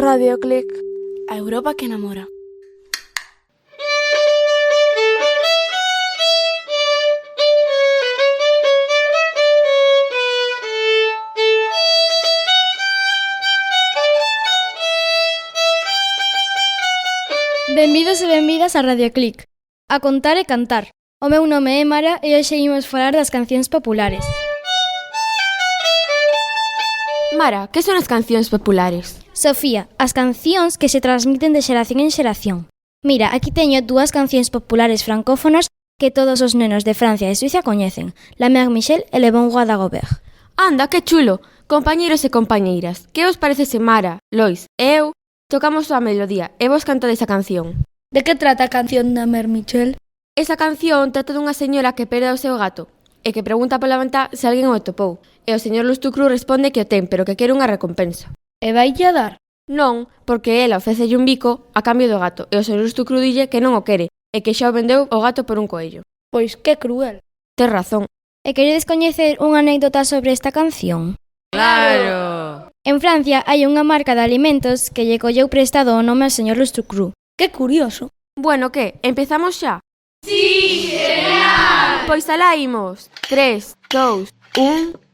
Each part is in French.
Radioclick, a Europa que namora. Benvidos e benvidas a Radioclick, a contar e cantar. O meu nome é Mara e hoxe imos falar das cancións populares. Mara, que son as cancións populares? Sofía, as cancións que se transmiten de xeración en xeración. Mira, aquí teño dúas cancións populares francófonas que todos os nenos de Francia e Suiza coñecen. La Mère Michel e Le Bon Roi d'Agobert. Anda, que chulo! Compañeiros e compañeiras, que vos parece se Mara, Lois e eu tocamos a melodía e vos cantades a canción? De que trata a canción da Mère Michel? Esa canción trata dunha señora que perde o seu gato e que pregunta pola ventá se alguén o topou. E o señor Lustucru responde que o ten, pero que quere unha recompensa. E vaille a dar? Non, porque ela ofécelle un bico a cambio do gato e o señor Lustucru dille que non o quere e que xa o vendeu o gato por un coello. Pois que cruel. Tes razón. E queredes coñecer unha anécdota sobre esta canción? Claro! En Francia hai unha marca de alimentos que lle colleu prestado o nome ao señor Lustucru. Que curioso. Bueno, que? Empezamos xa? Sí, genial! Pois alá imos. 3, 2, 1...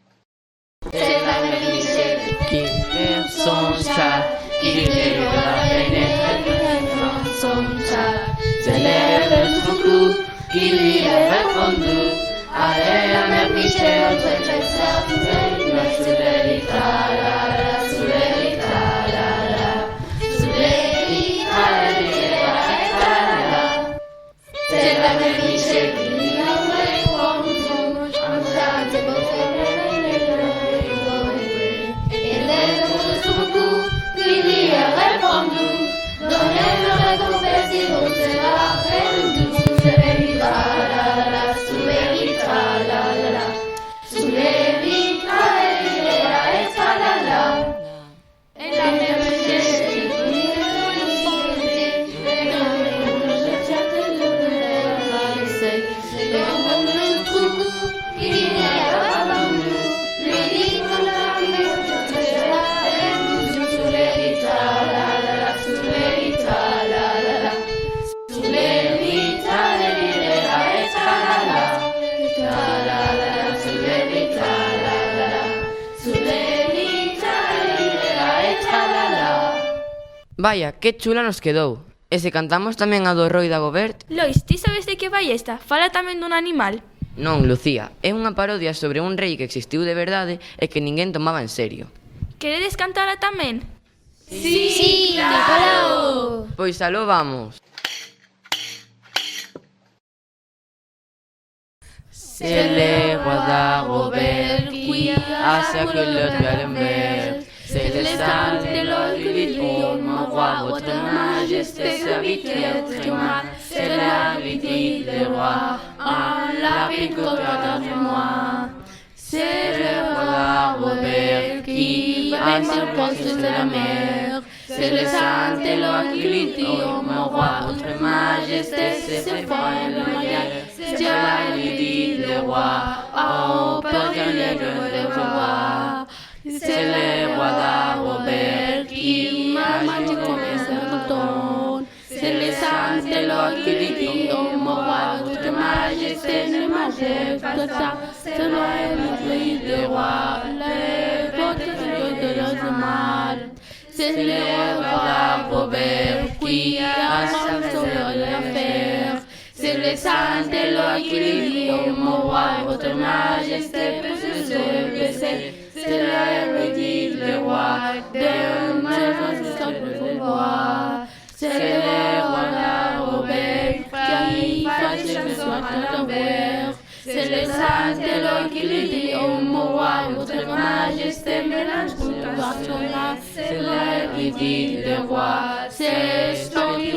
C'est la Mère Michel qui perd son chat, qui délivre la pénétration dans son chat. C'est le coucou qui lui a répondu. Allez, la Mère Michel, très ça, la soulève, la soulève, la soulève, la c'est la Mère Michel qui lui a répondu. Un chat, c'est beau. Vaya, que chula nos quedou. E se cantamos tamén a do Roi d'Agobert? Lois, ti sabes de que vai esta? Fala tamén dun animal. Non, Lucía, é unha parodia sobre un rei que existiu de verdade e que ninguén tomaba en serio. Queredes cantala tamén? Sí, claro. Pois aló vamos. C'est le roi d'Agobert qui a sa culotte Galembert. C'est le sang de l'orgueil, mon roi, votre majesté, serviteur trimar. C'est la visite du roi, en la picote de moi. C'est le roi d'Agobert qui va sur poste de la mer. C'est le sang de l'orgueil, mon roi, votre majesté, c'est fort le mariage. C'est la visite du roi, au pavillon de roi. C'est le roi d'Agobert qui marche comme un bouton. C'est le sang de l'or qui dit au mon roi, votre majesté ne marche pas ça. C'est le pays du roi, le votre de l'autre mal. C'est le roi d'Agobert qui a son l'affaire. C'est le sang de l'or qui dit au mon roi, votre majesté peut se baisser. C'est l'hérédité du roi, d'un de roi. C'est le roi d'Agobert qui fait que soit l'envers. C'est le sang de l'or qui lui dit au mon roi, votre majesté mélange tout le là. C'est l'hérédité du roi, c'est ce qui